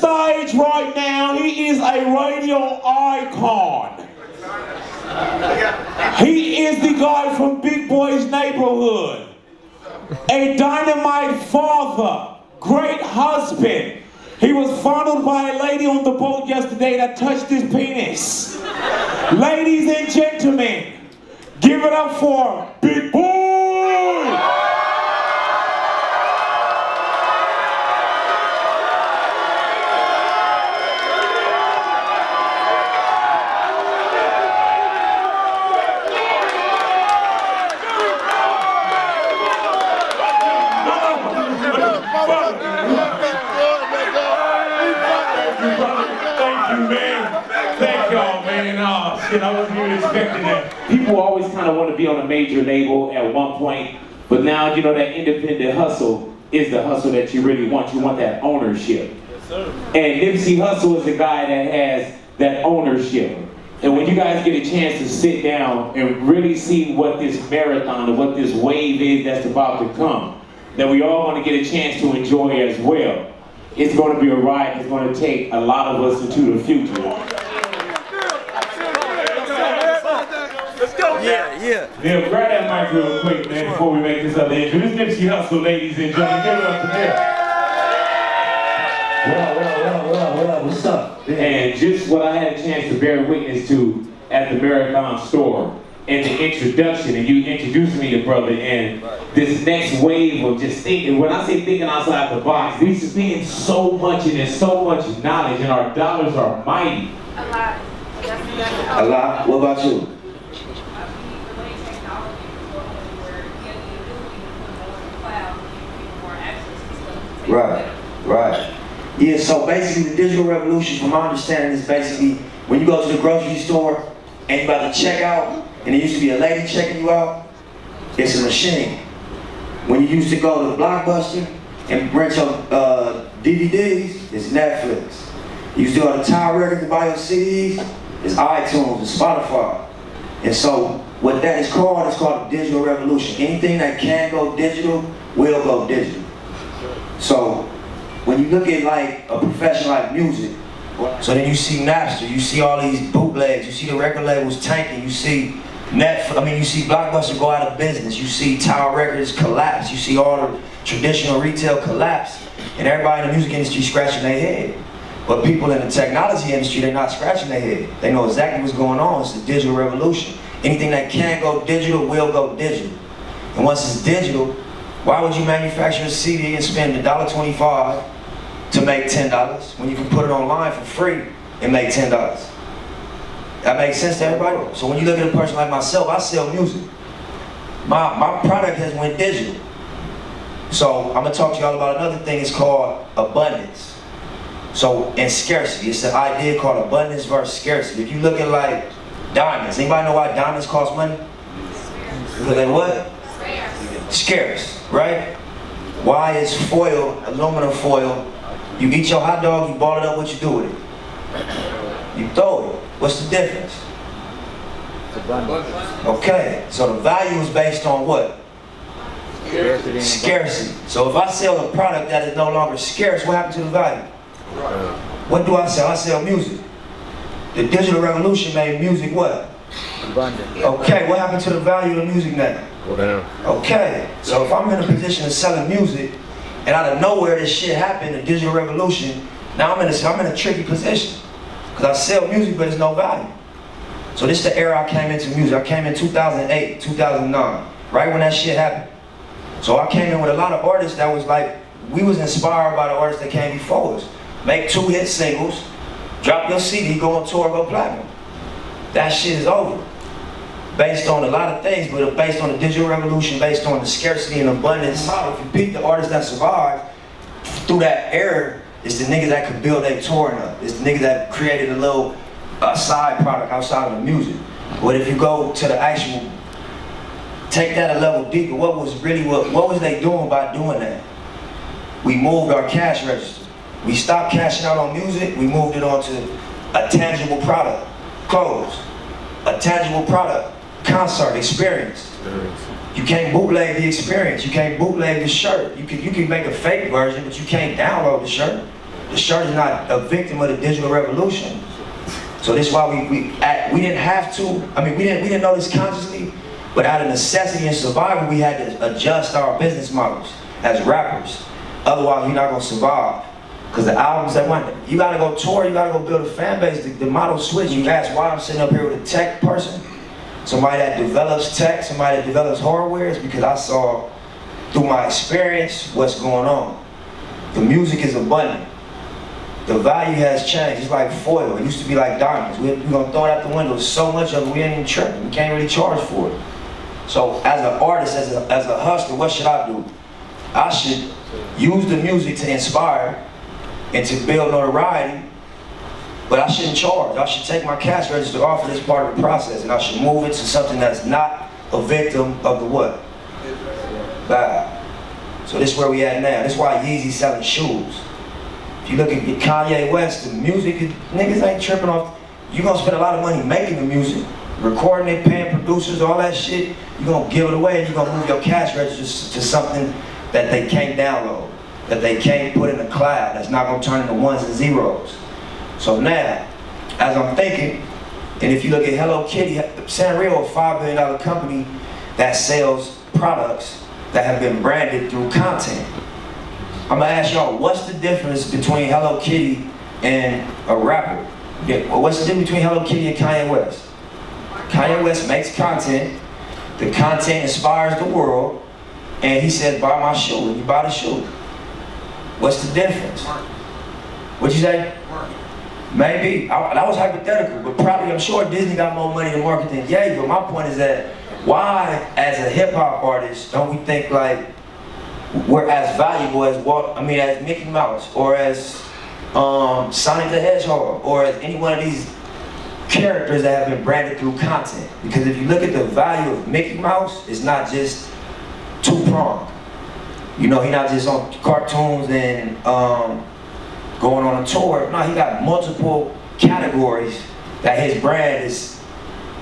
stage right now, he is a radio icon. He is the guy from Big Boy's Neighborhood. A dynamite father, great husband. He was fondled by a lady on the boat yesterday that touched his penis. Ladies and gentlemen, give it up for Big Boy! I wasn't even expecting that. People always kind of want to be on a major label at one point, but now, you know, that independent hustle is the hustle that you really want. You want that ownership. Yes, sir. And Nipsey Hussle is the guy that has that ownership. And when you guys get a chance to sit down and really see what this marathon and what this wave is that's about to come, that we all want to get a chance to enjoy as well. It's going to be a ride. It's going to take a lot of us into the future. Yeah. Yeah, grab that mic real quick, man, before we make this other intro. This is Nipsey Hussle, ladies and gentlemen. Give it up for him. What up? What's up? Yeah. And just what I had a chance to bear witness to at the Marathon store, and the introduction, and you introduced me to brother, and this next wave of just thinking. When I say thinking outside the box, these are thinking so much, and there's so much knowledge, and our dollars are mighty. A lot. A lot? What about you? Right. Yeah, so basically the digital revolution, from my understanding, is basically when you go to the grocery store and you're about to check out, and there used to be a lady checking you out, it's a machine. When you used to go to Blockbuster and rent your DVDs, it's Netflix. You used to go to Tower Records to buy your CDs, it's iTunes and Spotify. And so what that is called a digital revolution. Anything that can go digital will go digital. So when you look at like a profession like music, so then you see Napster, you see all these bootlegs, you see the record labels tanking, you see you see Blockbuster go out of business, you see Tower Records collapse, you see all the traditional retail collapse, and everybody in the music industry scratching their head. But people in the technology industry, they're not scratching their head. They know exactly what's going on. It's the digital revolution. Anything that can go digital will go digital. And once it's digital, why would you manufacture a CD and spend $1.25 to make $10 when you can put it online for free and make $10? That makes sense to everybody? So when you look at a person like myself, I sell music. My product has went digital. So I'm gonna talk to y'all about another thing. It's called abundance. So, and scarcity. It's an idea called abundance versus scarcity. If you look at like diamonds, anybody know why diamonds cost money? Because they what? Scarce, right? Why is foil, aluminum foil, you eat your hot dog, you ball it up, what you do with it? You throw it. What's the difference? Okay, so the value is based on what? Scarcity. So if I sell a product that is no longer scarce, what happened to the value? What do I sell? I sell music. The digital revolution made music what? Abundant. Okay, what happened to the value of music now? Go down. Okay, so if I'm in a position of selling music, and out of nowhere this shit happened, the digital revolution, now I'm in a tricky position. Because I sell music, but there's no value. So this is the era I came into music. I came in 2008, 2009, right when that shit happened. So I came in with a lot of artists that was like, we was inspired by the artists that came before us. Make 2 hit singles, drop your CD, go on tour, go platinum. That shit is over. Based on a lot of things, but based on the digital revolution, based on the scarcity and abundance. If you pick the artists that survived through that era, it's the niggas that could build their touring up. It's the niggas that created a little side product outside of the music. But if you go to the actual, take that a level deeper, what was they doing by doing that? We moved our cash register. We stopped cashing out on music, we moved it onto a tangible product, clothes, a tangible product, concert, experience. You can't bootleg the experience, you can't bootleg the shirt. You can make a fake version, but you can't download the shirt. The church is not a victim of the digital revolution. So this is why we didn't have to. I mean, we didn't know this consciously, but out of necessity and survival, we had to adjust our business models as rappers. Otherwise, you're not gonna survive. Because the albums that went, you gotta go tour, you gotta go build a fan base. The model switch. You ask why I'm sitting up here with a tech person, somebody that develops tech, somebody that develops hardware, is because I saw through my experience what's going on. The music is abundant. The value has changed. It's like foil. It used to be like diamonds. We're gonna throw it out the window. So much of it, we ain't even tripping. We can't really charge for it. So as an artist, as a hustler, what should I do? I should use the music to inspire and to build notoriety, but I shouldn't charge. I should take my cash register off of this part of the process, and I should move it to something that's not a victim of the what? Bad. So this is where we at now. This is why Yeezy's selling shoes. If you look at Kanye West, the music, niggas ain't tripping off. You gonna spend a lot of money making the music, recording it, paying producers, all that shit. You gonna give it away, and you gonna move your cash register to something that they can't download, that they can't put in the cloud, that's not gonna turn into ones and zeros. So now, as I'm thinking, and if you look at Hello Kitty, Sanrio, a $5 billion company that sells products that have been branded through content. I'm gonna ask y'all, what's the difference between Hello Kitty and a rapper? Yeah, well, what's the difference between Hello Kitty and Kanye West? Kanye West makes content, the content inspires the world, and he says, buy my shoe, and you buy the shoe. What's the difference? What'd you say? Maybe. That was hypothetical, but probably, I'm sure Disney got more money to market than Ye, but my point is that, why, as a hip-hop artist, don't we think like we're as valuable as as Mickey Mouse, or as Sonic the Hedgehog, or as any one of these characters that have been branded through content? Because if you look at the value of Mickey Mouse, it's not just two-pronged. You know, he's not just on cartoons and going on a tour. No, he got multiple categories that his brand is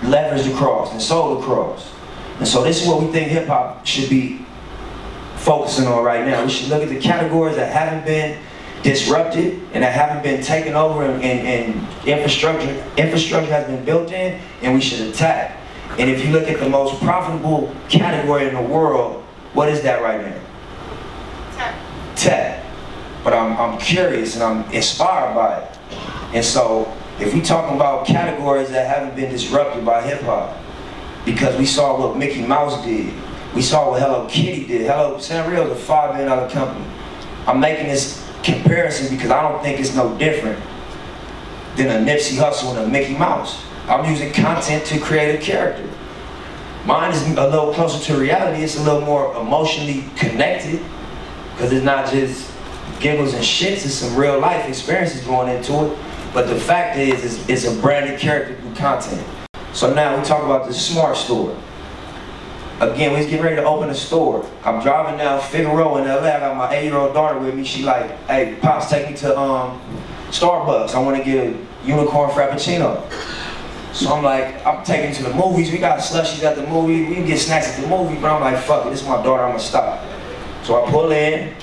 leveraged across and sold across. And so this is what we think hip-hop should be focusing on right now. We should look at the categories that haven't been disrupted and that haven't been taken over, and infrastructure has been built in, and we should attack. And if you look at the most profitable category in the world, what is that right now? Tech. But I'm curious and I'm inspired by it. And so if we talking about categories that haven't been disrupted by hip hop, because we saw what Mickey Mouse did, we saw what Hello Kitty did. Sanrio is a $5 billion company. I'm making this comparison because I don't think it's no different than a Nipsey Hussle and a Mickey Mouse. I'm using content to create a character. Mine is a little closer to reality. It's a little more emotionally connected, because it's not just giggles and shits, it's some real life experiences going into it. But the fact is, it's a branded character through content. So now we talk about the smart store. Again, we was getting ready to open a store. I'm driving down Figueroa in LA. I got my 8-year-old daughter with me. She like, hey, Pops, take me to Starbucks. I want to get a unicorn frappuccino. So I'm like, I'm taking to the movies. We got slushies at the movie. We can get snacks at the movie, but I'm like, fuck it, this is my daughter, I'm gonna stop. So I pull in,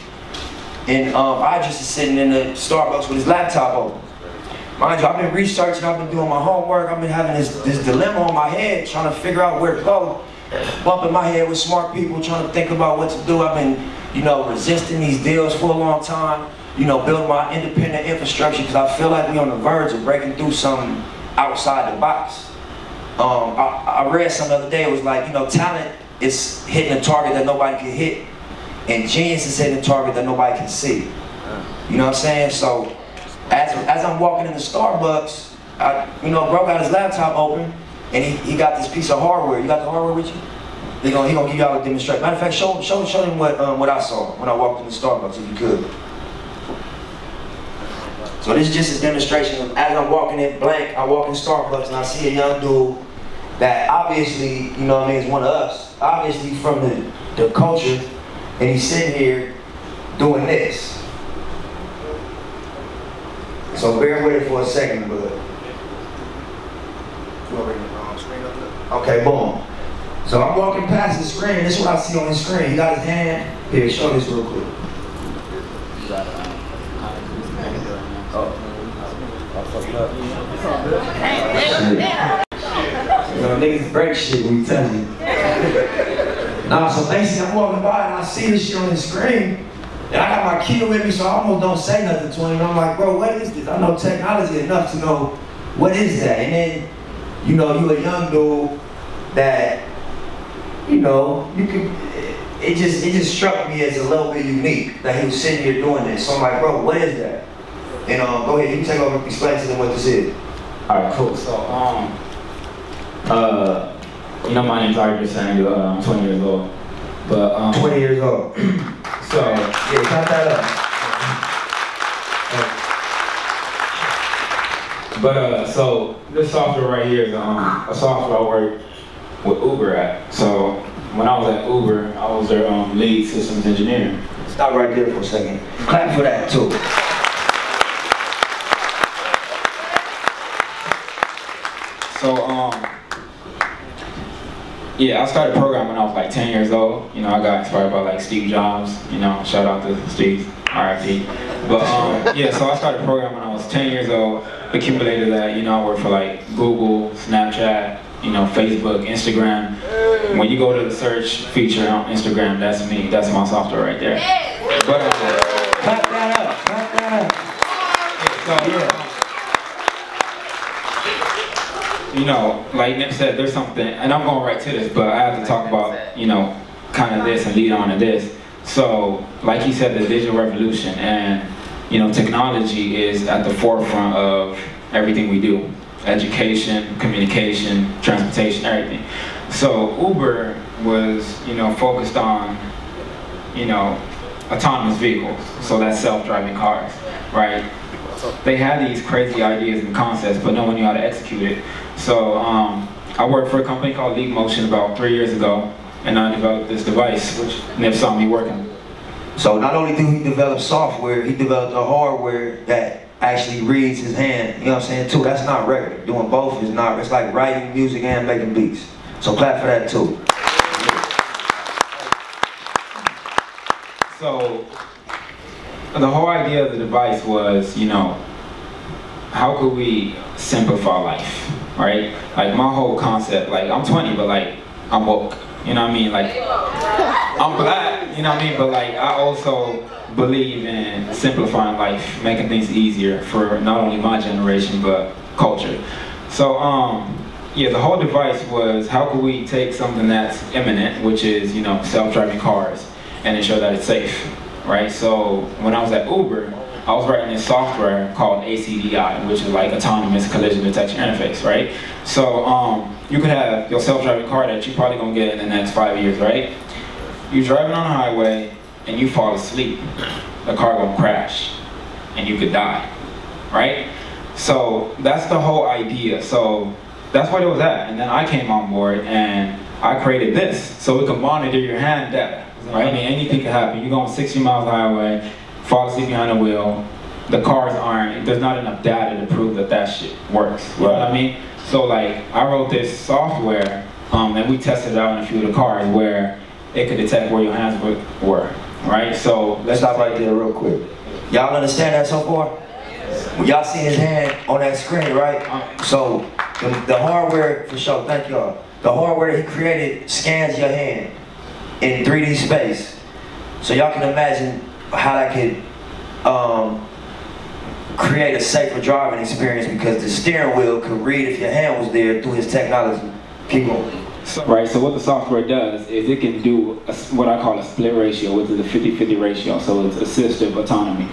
and Iddris is sitting in the Starbucks with his laptop open. Mind you, I've been researching, I've been doing my homework, I've been having this dilemma on my head, trying to figure out where to go. Bumping my head with smart people, trying to think about what to do. I've been, you know, resisting these deals for a long time, you know, building my independent infrastructure, because I feel like we're on the verge of breaking through something outside the box. I read something the other day, it was like, you know, talent is hitting a target that nobody can hit, and genius is hitting a target that nobody can see. You know what I'm saying? So, as I'm walking in the Starbucks, you know, bro got his laptop open, and he got this piece of hardware. You got the hardware with you? He gonna give y'all a demonstration. Matter of fact, show him what I saw when I walked into Starbucks, if you could. So this is just a demonstration of, as I'm walking in blank, I walk in Starbucks and I see a young dude that obviously, you know what I mean, is one of us, obviously from the culture, and he's sitting here doing this. So bear with it for a second, but okay, boom. So I'm walking past the screen, this is what I see on the screen. He got his hand, here, show this real quick. You know, niggas break shit when you tell me. Nah, so basically I'm walking by and I see this shit on the screen. And I got my kid with me, so I almost don't say nothing to him. I'm like, bro, what is this? I know technology enough to know what is that. And then, you know, you a young dude that, you know, you can. It just struck me as a little bit unique that he was sitting here doing this. So I'm like, bro, what is that? And go ahead, you take over and explain to them what this is. All right, cool. So, you know, my name's Iddris Sandu. I'm 20 years old. But 20 years old. So yeah, count that up. But so this software right here is a software I work with Uber at. So when I was at Uber, I was their lead systems engineer. Stop right there for a second. Clap for that too. So yeah, I started programming when I was like 10 years old. You know, I got inspired by like Steve Jobs. You know, shout out to Steve, R.I.P. But yeah, so I started programming when I was 10 years old. Accumulated that. You know, I worked for like Google, Snapchat, you know, Facebook, Instagram. When you go to the search feature on Instagram, that's me. That's my software right there. But clap that up. Clap that up. So, yeah. You know, like Nip said, there's something, and I'm going right to this, but I have to talk about, you know, kind of this and lead on to this. So, like he said, the digital revolution, and, you know, technology is at the forefront of everything we do. Education, communication, transportation, everything. So, Uber was, you know, focused on, you know, autonomous vehicles. So that's self-driving cars, right? They had these crazy ideas and concepts, but no one knew how to execute it. So I worked for a company called Leap Motion about 3 years ago, and I developed this device, which Nip saw me working. So not only did he develop software, he developed a hardware that actually reads his hand, you know what I'm saying, too. That's not regular. Doing both is not, it's like writing music and making beats. So clap for that, too. So the whole idea of the device was, you know, how could we simplify life, right? Like my whole concept, like I'm 20, but like I'm woke, you know what I mean? Like I'm black, you know what I mean? But like I also believe in simplifying life, making things easier for not only my generation, but culture. So yeah, the whole device was how could we take something that's imminent, which is, you know, self-driving cars, and ensure that it's safe, right? So when I was at Uber, I was writing this software called ACDI, which is like Autonomous Collision Detection Interface, right? So you could have your self-driving car that you're probably gonna get in the next 5 years, right? You're driving on the highway and you fall asleep, the car gonna crash and you could die, right? So that's the whole idea. So that's what it was at. And then I came on board and I created this so it can monitor your hand data, right? I mean, anything can happen. You're going 60 miles the highway, fall asleep behind the wheel, the cars aren't, there's not enough data to prove that that shit works, you know what I mean? So like, I wrote this software and we tested it out in a few of the cars where it could detect where your hands were, right? So let's stop right there real quick. Y'all understand that so far? Well, y'all see his hand on that screen, right? So the hardware, for sure, thank y'all. The hardware that he created scans your hand in 3D space. So y'all can imagine how that could create a safer driving experience because the steering wheel could read if your hand was there through his technology. Keep going. Right, so what the software does is it can do what I call a split ratio, which is a 50-50 ratio, so it's assistive autonomy.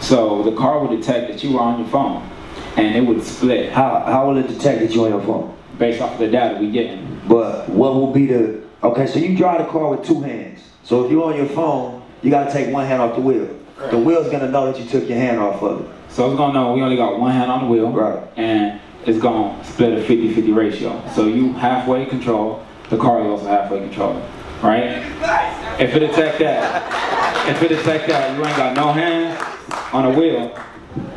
So the car would detect that you were on your phone, and it would split. How will it detect that you're on your phone? Based off of the data we get. But what will be the, okay, so you drive the car with 2 hands. So if you're on your phone, you gotta take 1 hand off the wheel. Right. The wheel's gonna know that you took your hand off of it. So it's gonna know we only got 1 hand on the wheel, right? And it's gonna split a 50-50 ratio. So you halfway control, the car is also halfway controlled, right? If it detect that, you ain't got no hands on the wheel,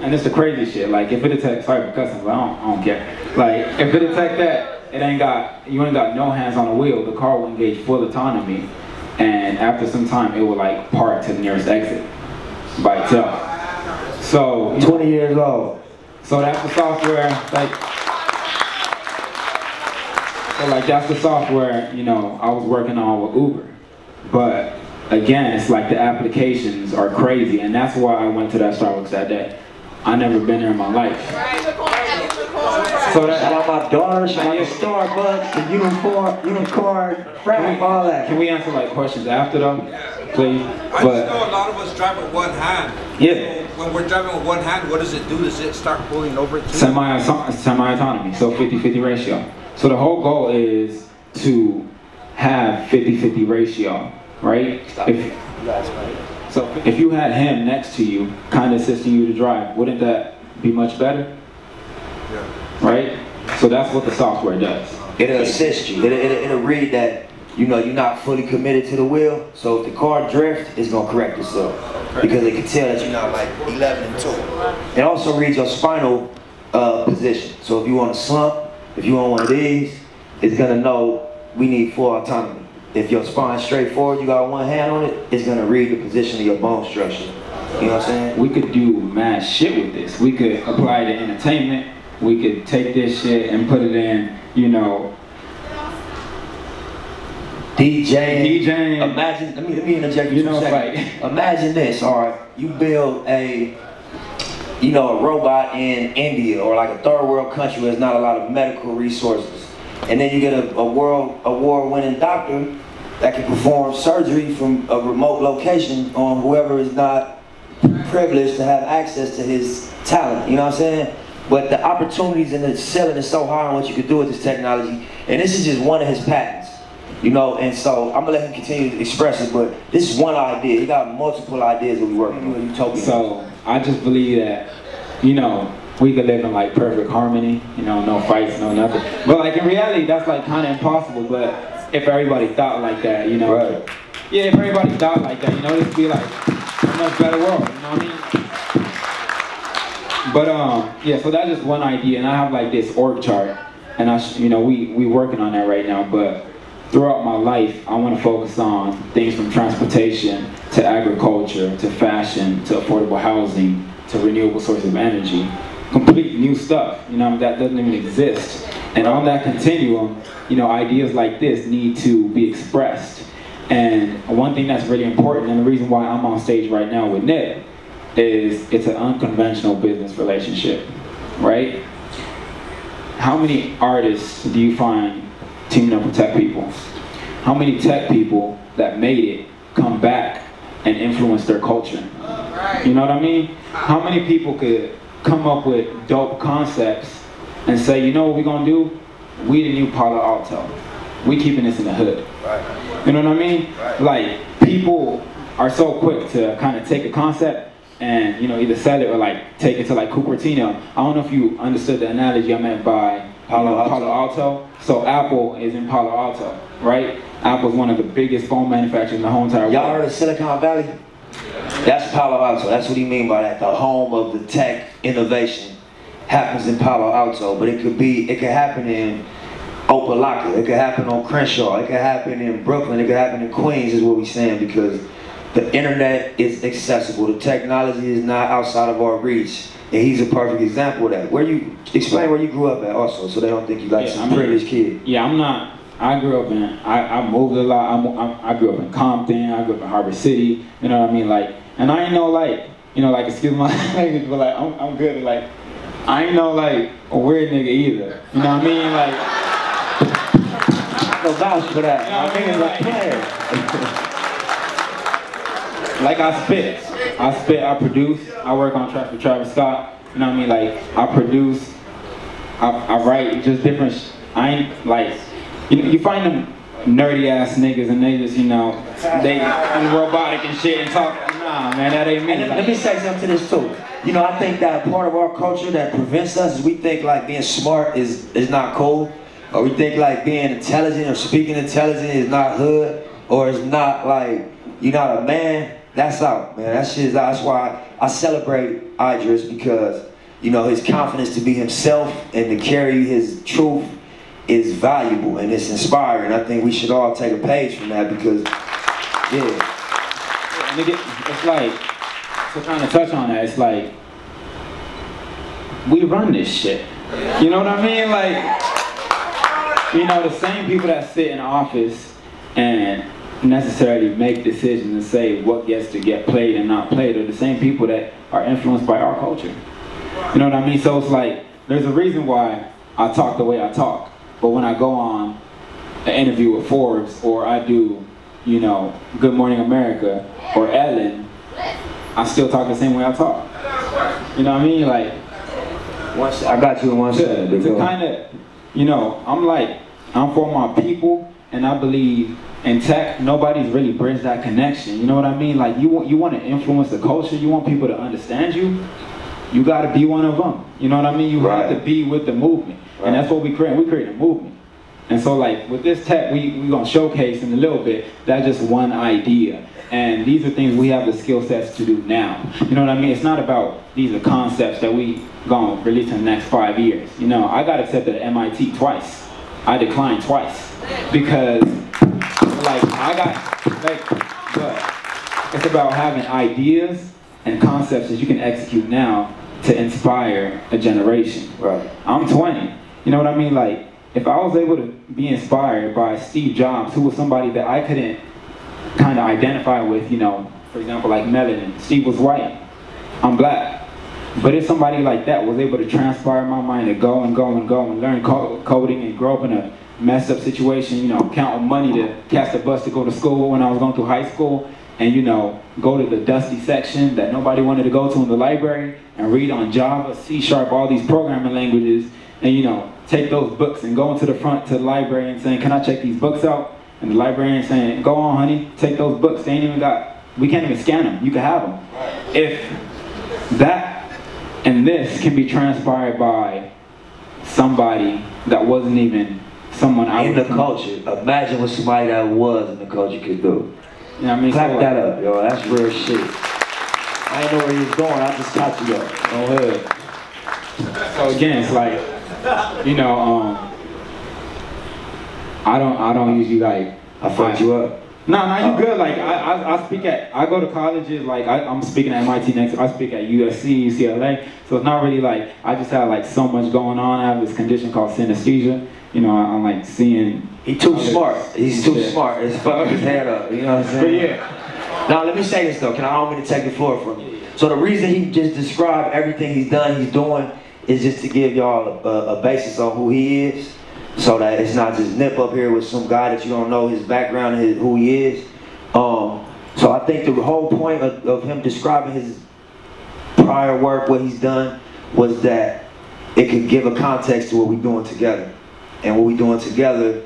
and it's the crazy shit. Like if it detect, sorry for cussing, but I don't care. Like if it detect that, you ain't got no hands on the wheel, the car will engage full autonomy, and after some time it will like park to the nearest exit by itself. So 20 years old. So that's the software, like that's the software, you know, I was working on with Uber. But again, it's like the applications are crazy, and that's why I went to that Starbucks that day. I never been there in my life. So shout out my daughter, shout out the Starbucks, the unicorn, Frank, all that. Can we answer like questions after though? Please. I just know a lot of us drive with one hand. Yeah. So when we're driving with one hand, what does it do? Does it start pulling over too? Semi-autonomy, so 50-50 ratio. So the whole goal is to have 50-50 ratio, right? So if you had him next to you, kind of assisting you to drive, wouldn't that be much better? Yeah. Right? So that's what the software does. It'll assist you. It'll read that, you know, you're not fully committed to the wheel. So if the car drifts, it's gonna correct itself. Because it can tell that you're not like 11 and 2. It also reads your spinal position. So if you want to slump, if you want one of these, it's gonna know we need full autonomy. If your spine's straight forward, you got one hand on it, it's gonna read the position of your bone structure. You know what I'm saying? We could do mad shit with this. We could apply it to entertainment. We could take this shit and put it in, you know, DJing. Imagine, let me interject you for a second. like, imagine this, all right? You build a robot in India or like a third world country where there's not a lot of medical resources. And then you get a award-winning doctor that can perform surgery from a remote location on whoever is not privileged to have access to his talent, you know what I'm saying? But the opportunities and the ceiling is so high on what you can do with this technology, and this is just one of his patents, you know, and so I'm gonna let him continue to express it, but this is one idea. He got multiple ideas that we working on. Utopia. So I just believe that, you know, we could live in like perfect harmony, you know, no fights, no nothing. But like in reality, that's like kind of impossible. But if everybody thought like that, you know, right. Yeah, if everybody thought like that, you know, this would be like a much better world, you know what I mean? But yeah, so that's just one idea, and I have like this org chart, and you know, we working on that right now. But throughout my life, I want to focus on things from transportation to agriculture to fashion to affordable housing to renewable sources of energy. Complete new stuff, you know, that doesn't even exist. And on that continuum, you know, ideas like this need to be expressed. And one thing that's really important, and the reason why I'm on stage right now with Nip, is it's an unconventional business relationship, right? How many artists do you find teaming up with tech people? How many tech people that made it come back and influence their culture? You know what I mean? How many people could come up with dope concepts and say, you know what we're gonna do? We the new Palo Alto. We keeping this in the hood. Right. You know what I mean? Right. Like, people are so quick to kind of take a concept and, you know, either sell it or like take it to like Cupertino. I don't know if you understood the analogy I meant by Palo Alto. So Apple is in Palo Alto, right? Apple's one of the biggest phone manufacturers in the whole entire world. Y'all heard of Silicon Valley? That's Palo Alto. That's what he mean by that. The home of the tech innovation happens in Palo Alto, but it could happen in Opelika. It could happen on Crenshaw. It could happen in Brooklyn. It could happen in Queens, is what we're saying, because the internet is accessible. The technology is not outside of our reach, and he's a perfect example of that. Explain where you grew up at also, so they don't think you like some privileged kid. Yeah, I'm not. I grew up in. I moved a lot. I grew up in Compton. I grew up in Harbor City. You know what I mean? Like, and I ain't know like, you know, like, excuse my language, but like, I'm good at like, I ain't no like a weird nigga either. You know what I mean? Like, no vouch for that. You know what I mean? Like I spit, I produce, I work on tracks with Travis Scott. You know what I mean? Like, I produce, I write just different. I ain't like, you find them nerdy ass niggas and they just, you know, they robotic and shit and talk. Nah, man, that ain't me. And let me say something to this too. You know, I think that part of our culture that prevents us is we think like being smart is not cool, or we think like being intelligent or speaking intelligent is not hood, or it's not like you're not a man. That's out, man. That shit is out. That's why I celebrate Iddris, because, you know, his confidence to be himself and to carry his truth is valuable and it's inspiring. I think we should all take a page from that, because, yeah. And it's like, to kind of touch on that, it's like, we run this shit. You know what I mean? Like, you know, the same people that sit in office and necessarily make decisions and say what gets to get played and not played are the same people that are influenced by our culture. You know what I mean? So it's like, there's a reason why I talk the way I talk. But when I go on an interview with Forbes, or I do, you know, Good Morning America or Ellen, I still talk the same way I talk. You know what I mean? Like, I got you in one second. To kind of, you know, I'm for my people, and I believe in tech, nobody's really bridged that connection. You know what I mean? Like, you want to influence the culture, you want people to understand you, you got to be one of them. You know what I mean? You have to be with the movement. And that's what we create. We create a movement. And so, like, with this tech, we're going to showcase in a little bit, that's just one idea. And these are things we have the skill sets to do now. You know what I mean? It's not about, these are concepts that we going to release in the next 5 years. You know, I got accepted at MIT twice. I declined twice. Because, like, but it's about having ideas and concepts that you can execute now to inspire a generation. Right. I'm 20. You know what I mean? Like, if I was able to be inspired by Steve Jobs, who was somebody that I couldn't kind of identify with, you know, for example, like melanin. Steve was white, I'm black. But if somebody like that was able to transpire my mind to go and go and go and learn coding and grow up in a messed up situation, you know, counting money to catch the bus to go to school when I was going through high school, and, you know, go to the dusty section that nobody wanted to go to in the library and read on Java, C#, all these programming languages, and, you know, take those books and go into the front to the library and saying, can I check these books out? And the librarian saying, go on, honey, take those books. They ain't even we can't even scan them. You can have them. If that and this can be transpired by somebody that wasn't even someone out in the culture, imagine what somebody that was in the culture could do. You know what I mean? Clap that up, yo. That's real shit. I ain't know where he was going. I just caught you up. Go ahead. So again, it's like, you know, I don't usually like. I fucked you up. No, you good. Like I go to colleges. Like I'm speaking at MIT next. I speak at USC, UCLA. So it's not really like I just have like so much going on. I have this condition called synesthesia. You know, I'm like seeing. He's too smart. He's too smart. It's fucking his head up. You know what I'm saying? But yeah. Now let me say this though. I don't mean to take the floor from you. So the reason he just described everything he's doing is just to give y'all a basis on who he is. So that it's not just Nip up here with some guy that you don't know his background and who he is. So I think the whole point of him describing his prior work, what he's done, was that it could give a context to what we're doing together. And what we're doing together,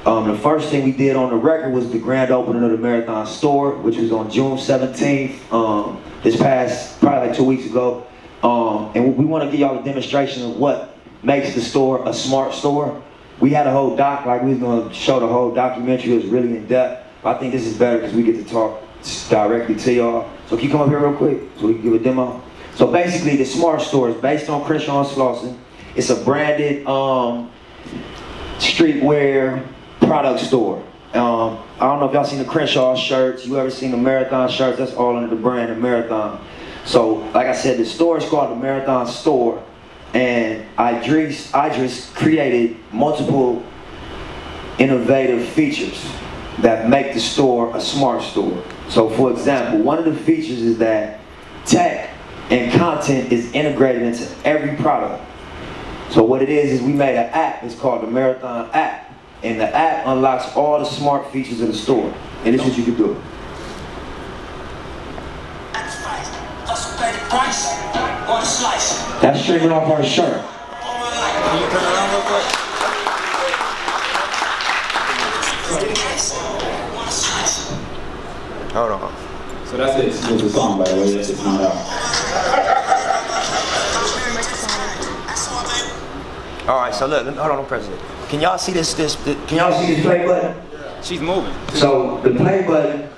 the first thing we did on the record was the grand opening of the Marathon store, which was on June 17th, this past, probably like 2 weeks ago. And we want to give y'all a demonstration of what makes the store a smart store. We had a whole doc, like we was going to show the whole documentary. It was really in depth. But I think this is better because we get to talk directly to y'all. So can you come up here real quick so we can give a demo? So basically the smart store is based on Crenshaw and Slauson. It's a branded streetwear product store. I don't know if y'all seen the Crenshaw shirts. You ever seen the Marathon shirts? That's all under the brand of Marathon. So like I said, the store is called the Marathon Store. And Iddris created multiple innovative features that make the store a smart store. So for example, one of the features is that tech and content is integrated into every product. So what it is we made an app. It's called the Marathon app. And the app unlocks all the smart features of the store. And this is what you can do. That's streaming off our shirt. Can you turn around real quick? Hold on. So that's it. It's a song, by the way. It's not out. All right. So look. Hold on, President. Can y'all see this? Can y'all see this play button? She's moving. So the play button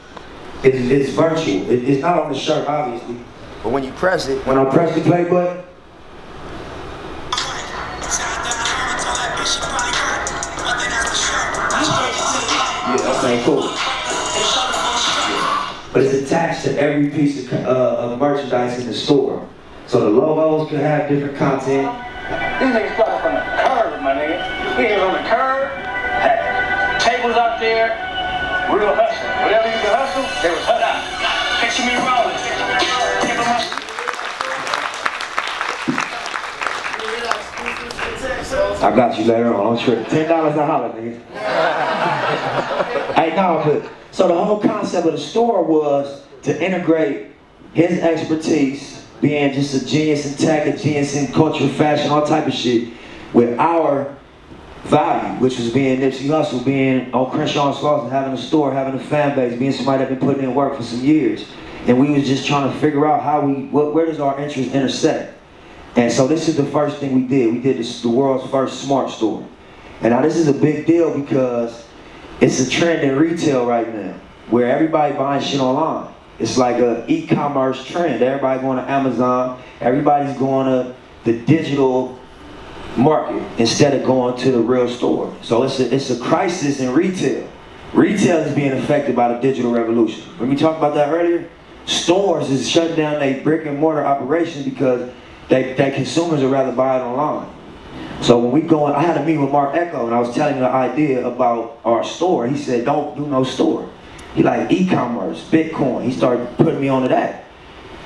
is virtual. It's not on the shirt, obviously. But when you press it, when I press the play button, yeah, okay, cool. But it's attached to every piece of merchandise in the store. So the logos could have different content. These niggas started from the curb, my nigga. We was on the curb, had tables out there, real hustle. Whatever you could hustle, they was hut out. Picture me rolling. I got you later on, I'm sure. $10 a holler, nigga. Hey, no, but, so the whole concept of the store was to integrate his expertise, being just a genius in tech, a genius in culture, fashion, all type of shit, with our value, which was being Nipsey Hussle, being on Crenshaw and Slauson, having a store, having a fan base, being somebody that been putting in work for some years. And we was just trying to figure out how where does our interests intersect? And so this is the first thing we did. We did the world's first smart store. And now this is a big deal because it's a trend in retail right now, where everybody buying shit online. It's like a e-commerce trend. Everybody going to Amazon. Everybody's going to the digital market instead of going to the real store. So it's a crisis in retail. Retail is being affected by the digital revolution. When we talked about that earlier, stores is shutting down their brick and mortar operation because they consumers would rather buy it online. So when we go, I had a meeting with Mark Echo and I was telling him the idea about our store. He said, don't do no store. He like e-commerce, Bitcoin. He started putting me onto that.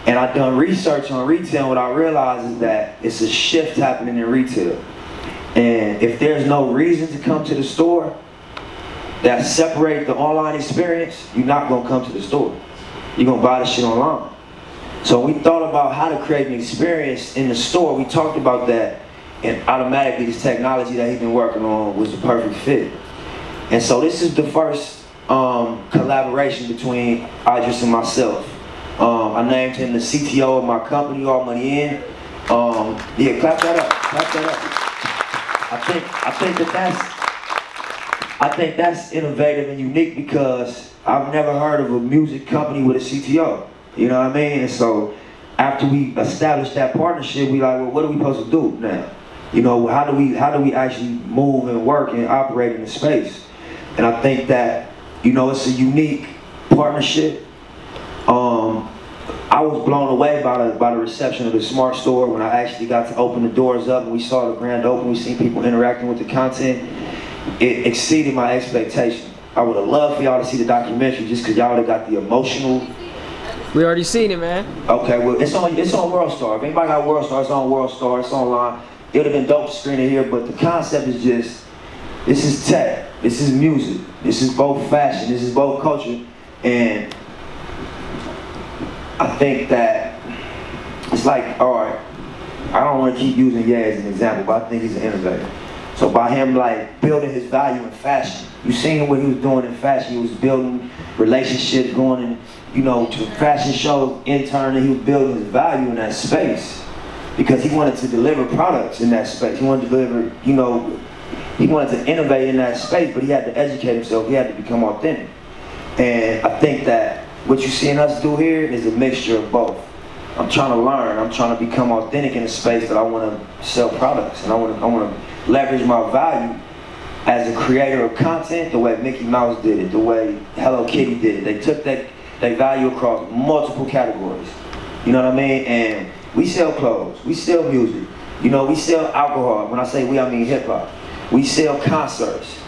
And I've done research on retail, and what I realized is that it's a shift happening in retail. And if there's no reason to come to the store that separate the online experience, you're not gonna come to the store. You're gonna buy the shit online. So we thought about how to create an experience in the store. We talked about that, and automatically this technology that he's been working on was the perfect fit. And so this is the first collaboration between Iddris and myself. I named him the CTO of my company, All Money In. Yeah, clap that up, clap that up. I think that's innovative and unique because I've never heard of a music company with a CTO. You know what I mean? And so after we established that partnership, we like, well, what are we supposed to do now? You know, how do we actually move and work and operate in the space? And I think that, you know, it's a unique partnership. I was blown away by the reception of the Smart Store when I actually got to open the doors up and we saw the grand open. We seen people interacting with the content. It exceeded my expectation. I would have loved for y'all to see the documentary just because y'all would have got the emotional. We already seen it, man. Okay, well, it's on World Star. If anybody got World Star, it's on World Star. It's online. It would have been dope to screen it here, but the concept is just, this is tech, this is music, this is both fashion, this is both culture, and I think that it's like, all right, I don't want to keep using Ye as an example, but I think he's an innovator. So by him like building his value in fashion, you seen what he was doing in fashion. He was building relationships, going in, you know, to fashion shows, interning. He was building his value in that space because he wanted to deliver products in that space. He wanted to deliver, you know, he wanted to innovate in that space, but he had to educate himself. He had to become authentic. And I think that what you're seeing us do here is a mixture of both. I'm trying to learn. I'm trying to become authentic in a space that I want to sell products, and I want to leverage my value as a creator of content the way Mickey Mouse did it, the way Hello Kitty did it. They took their value across multiple categories. You know what I mean? And we sell clothes. We sell music. You know, we sell alcohol. When I say we, I mean hip hop. We sell concerts.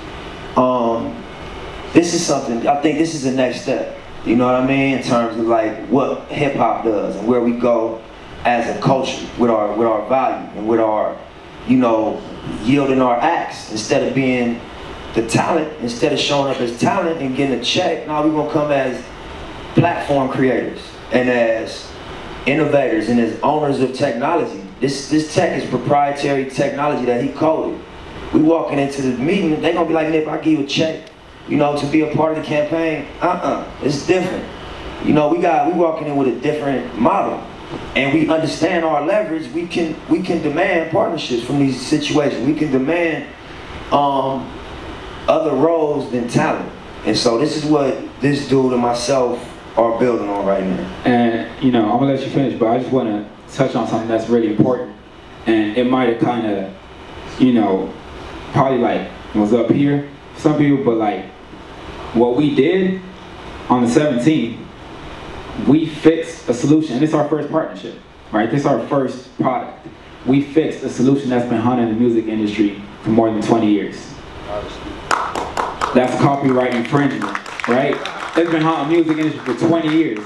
This is something, I think this is the next step. You know what I mean? In terms of like what hip hop does and where we go as a culture with our value and with our, you know, yielding our acts instead of being the talent, instead of showing up as talent and getting a check. Now we're gonna come as platform creators and as innovators and as owners of technology. This tech is proprietary technology that he coded. We walking into the meeting, they gonna be like, Nip, I'll give you a check, you know, to be a part of the campaign. It's different. You know, we walking in with a different model, and we understand our leverage. We can demand partnerships from these situations. We can demand other roles than talent. And so this is what this dude and myself are building on right now. And you know, I'm gonna let you finish, but I just want to touch on something that's really important, and it might have kind of, you know, probably like was up here for some people, but like what we did on the 17th, we fixed a solution, and it's our first partnership. right? This is our first product. We fixed a solution that's been haunting the music industry for more than 20 years. That's copyright infringement, right? It's been haunting the music industry for 20 years.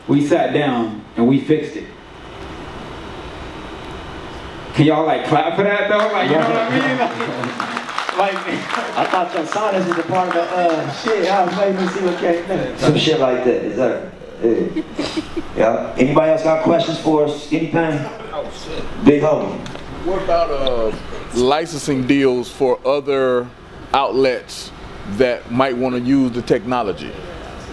We sat down and we fixed it. Can y'all like clap for that though? Like, you know what I mean? Like I thought your sinus was a part of the shit. I was waiting to see what came next. Some shit like that, is that? Yeah. Anybody else got questions for us? Anything? Oh shit. Big homie. What about licensing deals for other outlets that might want to use the technology?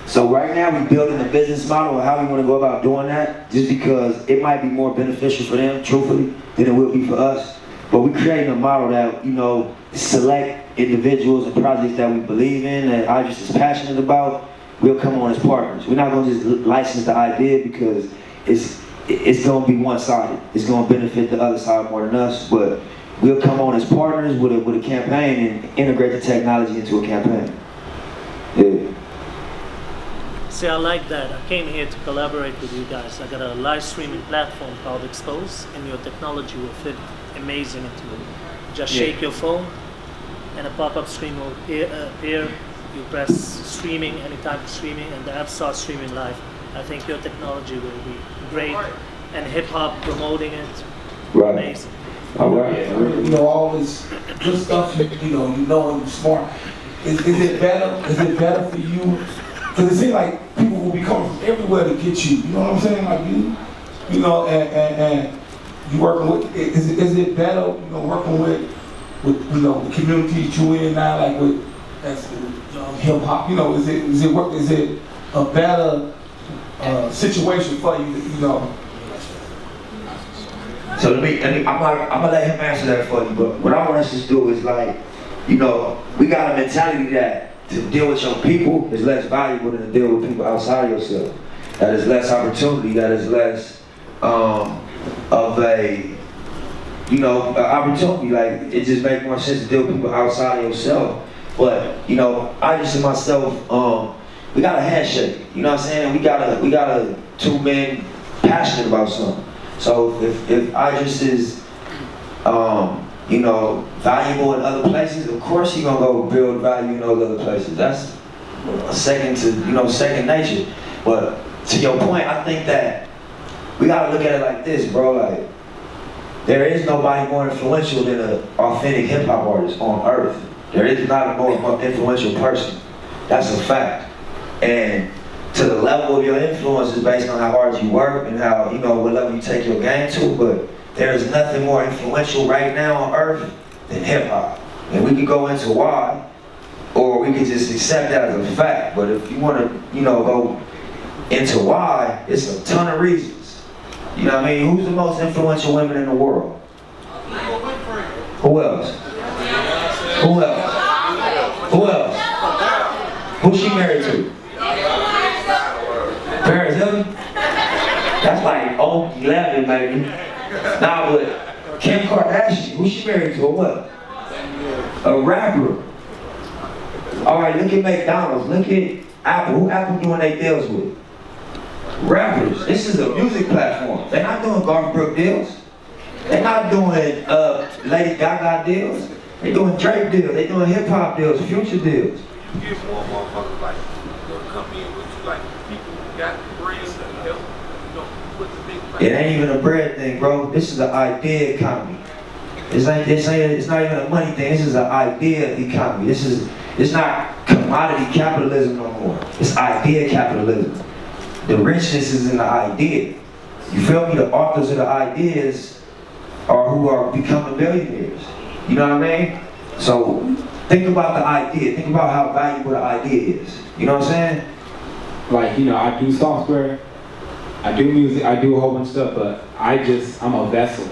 So right now we're building a business model of how we want to go about doing that, just because it might be more beneficial for them, truthfully, than it will be for us. But we're creating a model that, you know, select individuals and projects that we believe in, that Iddris is passionate about. We'll come on as partners. We're not going to just license the idea because it's going to be one-sided. It's going to benefit the other side more than us, but we'll come on as partners with a campaign and integrate the technology into a campaign. Yeah. See, I like that. I came here to collaborate with you guys. I got a live streaming platform called Expose, and your technology will fit amazing into it. Just shake your phone, and a pop-up screen will appear. You press streaming, any type of streaming, and the app starts streaming live. I think your technology will be great, and hip-hop promoting it, amazing. All right. You know, all this good stuff, you know you're smart. Is it better for you? Because it seems like people will be coming from everywhere to get you. You know what I'm saying? Like you know, and you working with. Is it better? You know, working with you know the community that you in now, like with that's hip hop. You know, is it a better situation for you? You know. So I'm gonna let him answer that for you. But what I want us to do is like, you know, we got a mentality that to deal with your people is less valuable than to deal with people outside of yourself. That is less opportunity, that is less of a, you know, opportunity. Like, it just makes more sense to deal with people outside of yourself. But, you know, I just and myself, we got a handshake. You know what I'm saying? We got a two men passionate about something. So if Iddris is, you know, valuable in other places, of course you're gonna go build value in those other places. That's second nature. But to your point, I think that we gotta look at it like this, bro. Like, there is nobody more influential than an authentic hip hop artist on earth. There is not a more influential person. That's a fact. And to the level of your influence is based on how hard you work and how, you know, what level you take your game to, but there is nothing more influential right now on earth than hip hop. And we could go into why, or we could just accept that as a fact. But if you want to, you know, go into why, it's a ton of reasons. You know what I mean? Who's the most influential women in the world? Who else? Who else? Who else? Who's she married to? Paris Hilton? That's like 11, baby. Nah, but Kim Kardashian, who's she married to or what? A rapper. All right, look at McDonald's, look at Apple. Who Apple doing their deals with? Rappers. This is a music platform. They're not doing Garth Brooks deals. They're not doing Lady Gaga deals. They're doing Drake deals. They're doing hip hop deals, Future deals. You get more motherfuckers like come in with you, like people who got brains and help, you know, put the big. It ain't even a bread thing, bro. This is an idea economy. It's not even a money thing. This is an idea economy. It's not commodity capitalism no more. It's idea capitalism. The richness is in the idea. You feel me? The authors of the ideas are who are becoming billionaires. You know what I mean? So think about the idea. Think about how valuable the idea is. You know what I'm saying? Like, you know, I do software, I do music, I do a whole bunch of stuff, but I'm a vessel.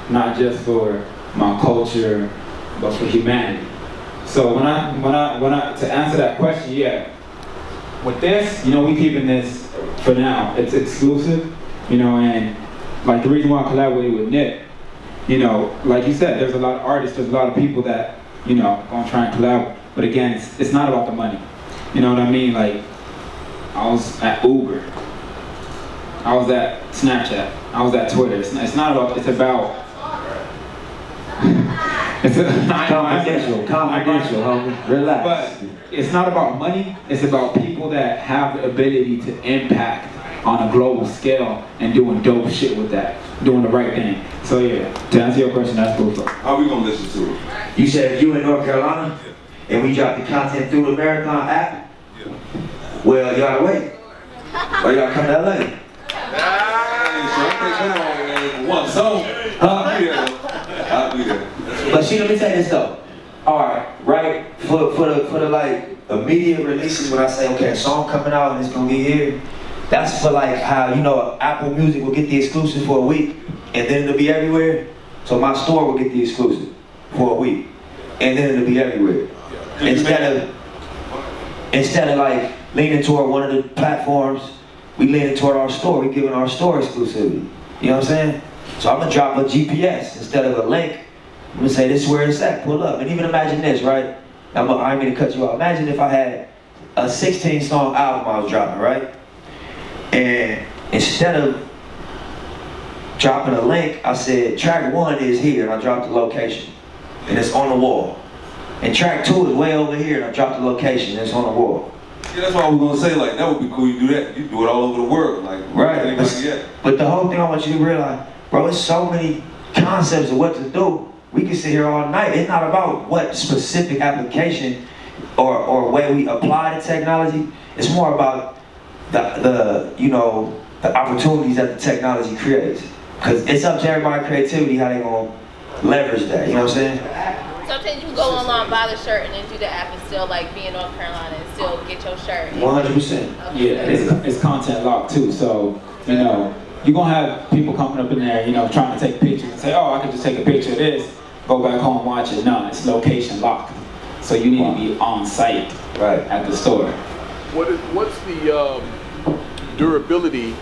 Not just for my culture, but for humanity. So when I to answer that question, yeah. With this, you know, we keeping this for now. It's exclusive, you know, and like the reason why I collaborated with Nip, you know, like you said, there's a lot of artists, there's a lot of people that, you know, gonna try and collaborate. But again, it's not about the money. You know what I mean? Like, I was at Uber. I was at Snapchat. I was at Twitter. It's not about. It's about. Confidential, homie. Relax. But it's not about money. It's about people that have the ability to impact on a global scale and doing dope shit with that, doing the right thing. So yeah, to answer your question, that's cool. How we gonna listen to it? You said if you in North Carolina and we drop the content through the Marathon app, well, you gotta wait. Or you gotta come to LA. Hey, so I'm thinking one song. I'll be there. But see, let me tell you this though. Alright, right? For the like immediate releases, when I say, okay, a song coming out and it's gonna be here, that's for like how, you know, Apple Music will get the exclusive for a week and then it'll be everywhere. So my store will get the exclusive for a week and then it'll be everywhere. Instead of like leaning toward one of the platforms, we leaning toward our store. We giving our store exclusivity. You know what I'm saying? So I'm gonna drop a GPS instead of a link. I'm gonna say this is where it's at. Pull up. And even imagine this, right? I ain't gonna cut you off. Imagine if I had a 16-song album I was dropping, right? And instead of dropping a link, I said track 1 is here, and I dropped the location, and it's on the wall. And track 2 is way over here, and I dropped the location, and it's on the wall. Yeah, that's what I was gonna say. Like that would be cool. You do that. You do it all over the world. Like right. But the whole thing I want you to realize, bro, it's so many concepts of what to do. We can sit here all night. It's not about what specific application or way we apply the technology. It's more about the you know, the opportunities that the technology creates. Because it's up to everybody's creativity how they gonna leverage that. You know what I'm saying? Sometimes you go online, buy the shirt, and then do the app and still like be in North Carolina and still get your shirt. 100%. Yeah, it's content locked too. So you know, you're gonna have people coming up in there, you know, trying to take pictures and say, oh, I can just take a picture of this, go back home, watch it. No, it's location locked. So you need to be on site, right, at the store. What's the durability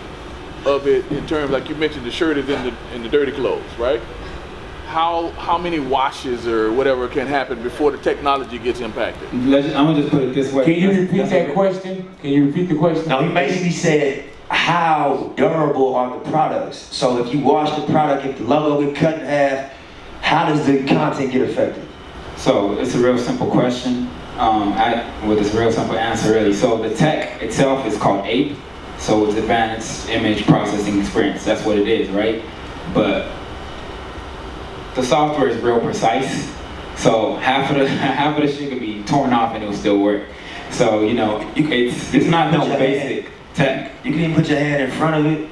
of it in terms, like you mentioned, the shirt is in the dirty clothes, right? How many washes or whatever can happen before the technology gets impacted? I'm gonna just put it this way. Can you repeat that question? Can you repeat the question? No, he basically said, how durable are the products? So if you wash the product, if the logo get cut in half, how does the content get affected? So it's a real simple question with this real simple answer really. So the tech itself is called APE. So it's Advanced Image Processing Experience. That's what it is, right? But the software is real precise. So half of the shit could be torn off and it'll still work. So you know, it's not no basic tech. You can even put your hand in front of it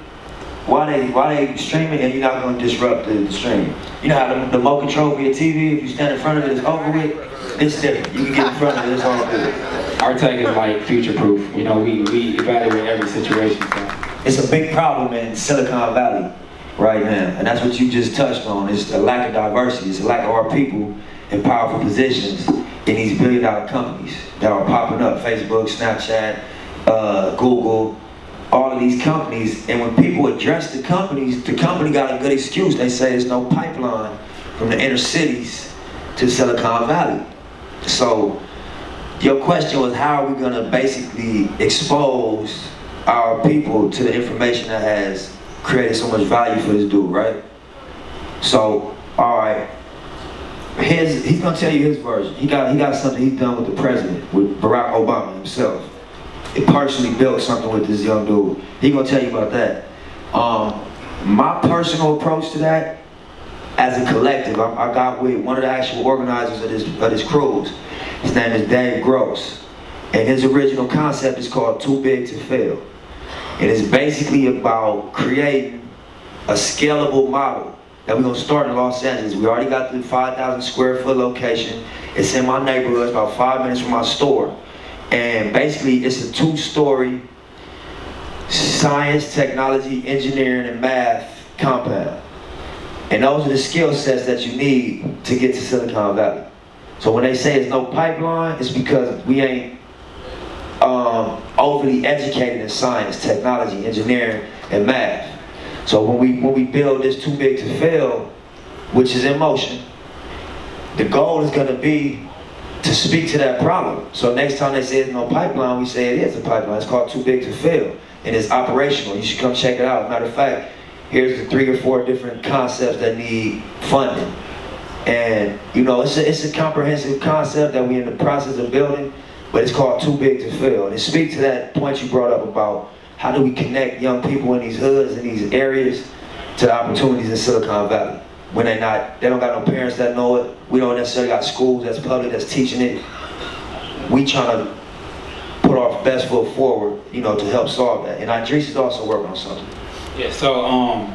while they streaming, and you're not going to disrupt the stream. You know how the remote control for your TV, if you stand in front of it, it's over with. It's different. You can get in front of it, it's all good. Our tech is like future-proof. You know, we evaluate every situation. So. It's a big problem in Silicon Valley right now, and that's what you just touched on. It's a lack of diversity. It's a lack of our people in powerful positions in these billion-dollar companies that are popping up: Facebook, Snapchat, Google, all of these companies. And when people address the companies, the company got a good excuse. They say there's no pipeline from the inner cities to Silicon Valley. So your question was, how are we gonna basically expose our people to the information that has created so much value for this dude, right? So, all right, he's gonna tell you his version. He got something he's done with the president, with Barack Obama himself. He personally built something with this young dude. He gonna tell you about that. My personal approach to that, as a collective, I got with one of the actual organizers of this cruise. His name is Dave Gross, and his original concept is called Too Big to Fail. It is basically about creating a scalable model that we're gonna start in Los Angeles. We already got the 5,000 square foot location. It's in my neighborhood, it's about 5 minutes from my store. And basically it's a 2-story science, technology, engineering, and math compound. And those are the skill sets that you need to get to Silicon Valley. So when they say there's no pipeline, it's because we ain't overly educated in science, technology, engineering, and math. So when we build this Too Big to Fail, which is in motion, the goal is gonna be to speak to that problem. So next time they say there's no pipeline, we say it is a pipeline. It's called Too Big to Fail, and it's operational. You should come check it out. Matter of fact, here's the 3 or 4 different concepts that need funding. And you know, it's a comprehensive concept that we're in the process of building, but it's called Too Big to Fail. And it speaks to that point you brought up about how do we connect young people in these hoods, in these areas, to the opportunities in Silicon Valley. When they don't got no parents that know it, we don't necessarily got schools that's public that's teaching it. We trying to put our best foot forward, you know, to help solve that. And Iddris is also working on something. Yeah, so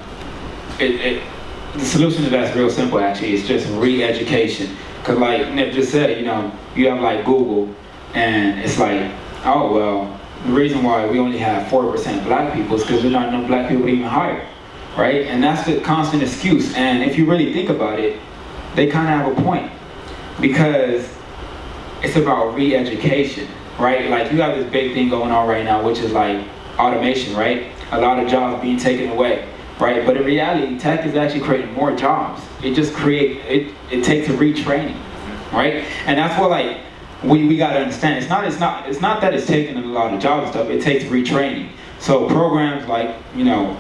the solution to that's real simple actually. It's just re-education. Cause like Nip just said, you know, you have like Google, and it's like, oh well, the reason why we only have 40% black people is because there's not enough black people to even hire, right? And that's the constant excuse. And if you really think about it, they kind of have a point, because it's about re-education, right? Like you have this big thing going on right now, which is like automation, right? A lot of jobs being taken away, right? But in reality, tech is actually creating more jobs. It just it takes a retraining, right? And that's what like we gotta understand. It's not that it's taking a lot of jobs and stuff. It takes retraining. So programs like, you know,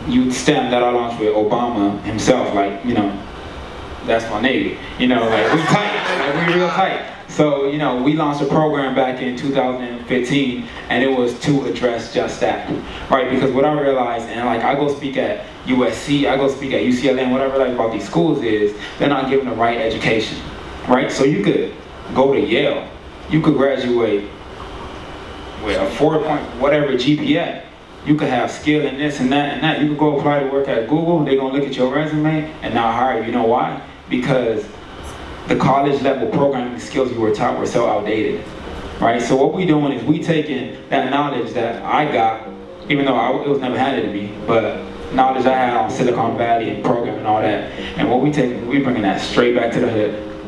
youth STEM that I launched with Obama himself, like, you know, that's my nigga. You know, like we tight, like we real tight. So, you know, we launched a program back in 2015, and it was to address just that, right? Because what I realized, and like I go speak at USC, I go speak at UCLA, and whatever like about these schools is, they're not giving the right education, right? So you could go to Yale, you could graduate with a 4 point whatever GPA, you could have skill in this and that and that. You could go apply to work at Google, they're gonna look at your resume and not hire you. You know why? Because the college level programming skills you were taught were so outdated, right? So what we're doing is we taking that knowledge that I got, even though it was never handed to me, but knowledge I had on Silicon Valley and programming and all that, and what we bringing that straight back to the hood.